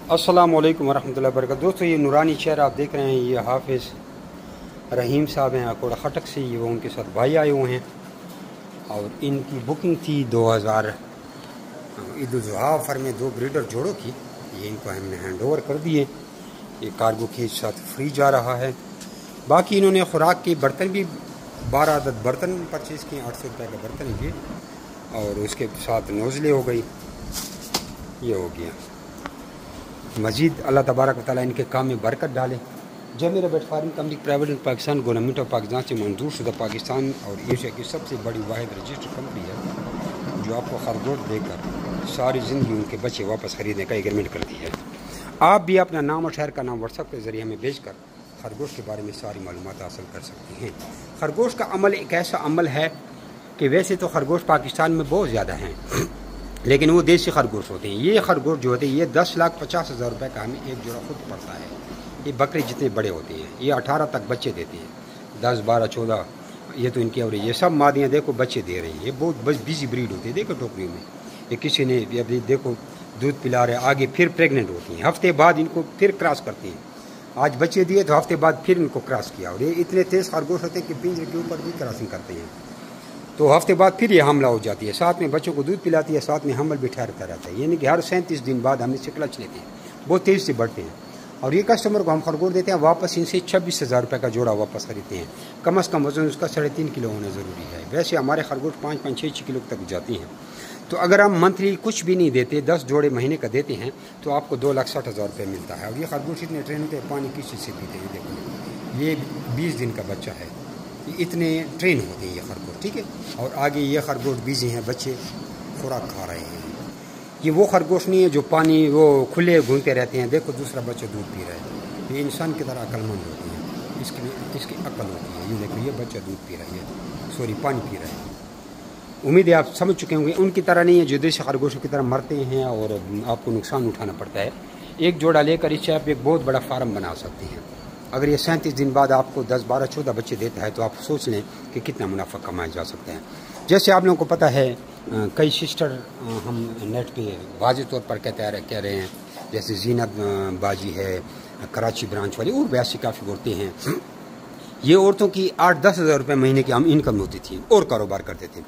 अस्सलाम वालेकुम वरहमतुल्लाहि वबरकातुहू। दोस्तों, ये नूरानी शहर आप देख रहे हैं, ये हाफिज़ रहीम साहब हैं अकोड़ा खटक से। ये वो उनके साथ भाई आए हुए हैं और इनकी बुकिंग थी 2000 ईद उल जुहा ऑफर में 2 ब्रीडर जोड़ों की। ये इनको हमने हैंड ओवर कर दिए। ये कार्गो के साथ फ्री जा रहा है। बाकी इन्होंने खुराक के बर्तन भी 12 अदद बर्तन परचेज़ किए, 800 रुपये का बर्तन ये, और उसके साथ नोज़लें हो गई। ये हो गया। मज़ीद अल्लाह तबारक व तआला इनके काम में बरकत डाले। जमीर बेट farming company private Pakistan government of Pakistan से मंजूर शुदा पाकिस्तान और एशिया की सबसे बड़ी वाहिद रजिस्टर्ड कंपनी है जो आपको खरगोश देकर सारी ज़िंदगी उनके बच्चे वापस ख़रीदने का एग्रीमेंट करती है। आप भी अपना नाम और शहर का नाम व्हाट्सएप के ज़रिए हमें भेजकर खरगोश के बारे में सारी मालूमात हासिल कर सकते हैं। खरगोश का अमल एक ऐसा अमल है कि वैसे तो खरगोश पाकिस्तान में बहुत ज़्यादा हैं, लेकिन वो देसी खरगोश होते हैं। ये खरगोश जो होते हैं ये 10,50,000 रुपये का हमें एक जोड़ा खुद पड़ता है। ये बकरे जितने बड़े होते हैं, ये 18 तक बच्चे देते हैं, 10, 12, 14 ये तो इनकी एवरेज। ये सब मादियाँ देखो बच्चे दे रही हैं। ये बहुत बस बिजी ब्रीड होती है। देखो टोकरियों में ये किसी ने अभी देखो दूध पिला रहे, आगे फिर प्रेग्नेंट होती हैं, हफ्ते बाद इनको फिर क्रॉस करती हैं। आज बच्चे दिए तो हफ्ते बाद फिर इनको क्रॉस किया। और ये इतने तेज़ खरगोश होते हैं कि पिंजरे के ऊपर भी क्रॉसिंग करते हैं, तो हफ्ते बाद फिर ये हमला हो जाती है। साथ में बच्चों को दूध पिलाती है, साथ में हमल भी ठहरता रहता है। यानी कि हर 37 दिन बाद हम इससे क्लच लेते हैं, बहुत तेज़ से बढ़ते हैं। और ये कस्टमर को हम खरगोश देते हैं, वापस इनसे 26,000 रुपये का जोड़ा वापस खरीदते हैं। कम से कम वजन उसका 3.5 किलो होना ज़रूरी है। वैसे हमारे खरगोश 5-5, 6 किलो तक जाती हैं। तो अगर हम मंथली कुछ भी नहीं देते, 10 जोड़े महीने का देते हैं, तो आपको 2,60,000 रुपये मिलता है। और ये खरगोश इतने ट्रेन होते हैं, पानी किस चीज़ से पीते हैं। देखो ये 20 दिन का बच्चा है, इतने ट्रेन होते हैं ये खरगोश, ठीक है। और आगे ये खरगोश बिजी हैं, बच्चे खुराक खा रहे हैं। ये वो खरगोश नहीं है जो पानी वो खुले घूमते रहते हैं। देखो दूसरा बच्चा दूध पी रहा है, ये इंसान की तरह अक्लमंद होती है, इसकी अक्ल होती है। ये देखो ये बच्चा दूध पी रहा है, सॉरी पानी पी रहा है। उम्मीद है आप समझ चुके होंगे। उनकी तरह नहीं है जो देसी खरगोशों की तरह मरते हैं और आपको नुकसान उठाना पड़ता है। एक जोड़ा लेकर इससे आप एक बहुत बड़ा फार्म बना सकते हैं। अगर ये 37 दिन बाद आपको 10, 12, 14 बच्चे देता है तो आप सोच लें कि कितना मुनाफा कमाया जा सकता है। जैसे आप लोगों को पता है, कई सिस्टर हम नेट पे वाज़ेह तौर पर कह रहे हैं, जैसे जीनत बाजी है कराची ब्रांच वाली, और वैसी काफ़ी औरतें हैं। ये औरतों की 8-10 हज़ार रुपये महीने की इनकम होती थी और कारोबार करते थे।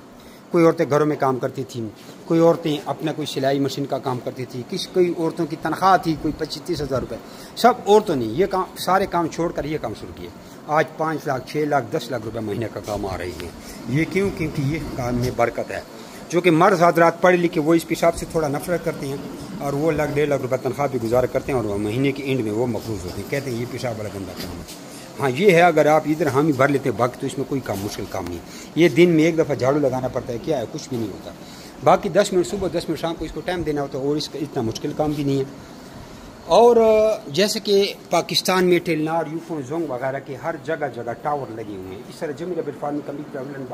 कोई औरतें घरों में काम करती थी, कोई औरतें अपना कोई सिलाई मशीन का काम करती थी, कोई औरतों की तनख्वाह थी कोई 25-30 हज़ार रुपये। सब औरतों ने ये काम, सारे काम छोड़कर ये काम शुरू किए। आज 5 लाख, 6 लाख, 10 लाख रुपये महीने का काम आ रही है। ये क्यों? क्योंकि ये काम में बरकत है। जो कि मर्द हज़रात पढ़े लिखे वो इस पेशाब से थोड़ा नफरत करते हैं और वो 1-1.5 लाख रुपये तनख्वाह भी गुजारा करते हैं, और महीने के एंड में वो मकरूज होते हैं, कहते हैं ये पेशाब वाला गंदा काम है। हाँ ये है, अगर आप इधर हामी भर लेते हैं बाकी तो इसमें कोई काम मुश्किल काम नहीं है। ये दिन में एक दफ़ा झाड़ू लगाना पड़ता है, क्या है, कुछ भी नहीं होता। बाकी 10 मिनट सुबह, 10 मिनट शाम को इसको टाइम देना होता है, और इसका इतना मुश्किल काम भी नहीं है। और जैसे कि पाकिस्तान में टेलनार, यूफोन, जोंग वगैरह के हर जगह टावर लगे हुए हैं, इस तरह जमीर बेट फार्मिंग कंपनी प्राइवेट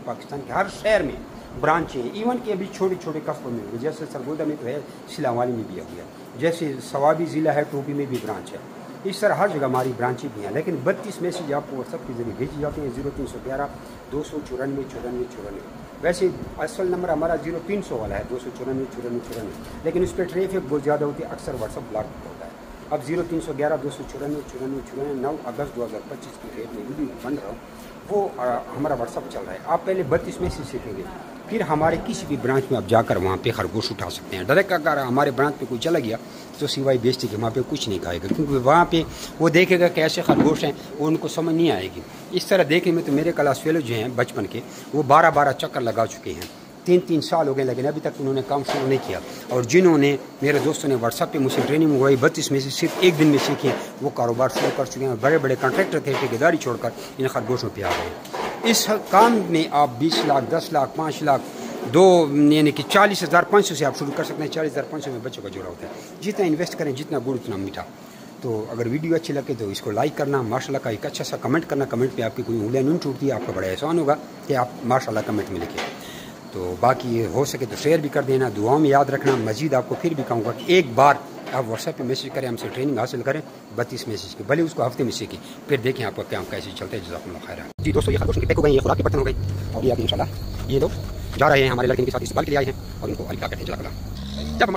पाकिस्तान के हर शहर में ब्रांचें हैं। इवन कि अभी छोटे छोटे कस्बों में, जैसे सरगोदा में तो है, सिलावाली में भी हो गया, जैसे सवाबी ज़िला है, टोपी में भी ब्रांच है। इस तरह हर जगह हमारी ब्रांचें भी हैं। लेकिन 32 मैसेज आपको व्हाट्सएप के जरिए भेजी जाती हैं, 0311-294-9494। वैसे असल नंबर हमारा 0300 वाला है, 294-9494। लेकिन उस पर ट्रैफिक बहुत ज़्यादा होती है, अक्सर व्हाट्सएप ब्लॉक होता है। अब 0311-294-9494 9 अगस्त 2025 की डेट में वीडियो बन रहा हूँ, वो हमारा व्हाट्सअप चल रहा है। आप पहले 32 मैसेज सीखेंगे, फिर हमारे किसी भी ब्रांच में आप जाकर वहाँ पे खरगोश उठा सकते हैं। डायरेक्ट अगर हमारे ब्रांच पे कोई चला गया तो सिवाय बेचते कि वहाँ पे कुछ नहीं खाएगा, क्योंकि वहाँ पे वो देखेगा कि ऐसे खरगोश हैं, वो उनको समझ नहीं आएगी। इस तरह देखने में तो मेरे क्लास फेलो जो हैं बचपन के, वो 12-12 चक्कर लगा चुके हैं, 3-3 साल हो गए, लेकिन अभी तक उन्होंने काम शुरू नहीं किया। और जिन्होंने, मेरे दोस्तों ने व्हाट्सएप पे मुझसे ट्रेनिंग मंगवाई, 32 में से सिर्फ एक दिन में सीखी, वो कारोबार शुरू कर चुके हैं। बड़े बड़े कॉन्ट्रैक्टर थे, ठेकेदारी छोड़कर इन खरगोशों पर आ गए। इस काम में आप 20 लाख, 10 लाख, 5 लाख, यानी कि 40,500 से आप शुरू कर सकते हैं। 40,500 में बच्चों का जोड़ा होता है। जितना इन्वेस्ट करें, जितना गुड़ उतना मीठा। तो अगर वीडियो अच्छी लगे तो इसको लाइक करना, माशाल्लाह का एक अच्छा सा कमेंट करना। कमेंट पे आपकी कोई उंगलियां नहीं टूटती, आपका बड़ा एहसान होगा कि आप माशाल्लाह कमेंट में लिखें। तो बाकी हो सके तो शेयर भी कर देना, दुआओं में याद रखना। मजीद आपको फिर भी कहूँगा कि एक बार आप व्हाट्सएप पे मैसेज करें, हमसे ट्रेनिंग हासिल करें 32 मैसेज के, भले उसको हफ्ते में सीखें, फिर देखें आपका क्या कैसे चलता है। जज़ाकुमुल्लाह खैर। जी दोस्तों, ये खरगोश की पैक हो गई, ये खुराक के बर्तन हो गए, और ये आगे इंशाल्लाह ये लोग जा रहे हैं हमारे लड़के के साथ इस्तेमाल के लिए आए हैं, और इनको अल्लाह कहते हैं। जब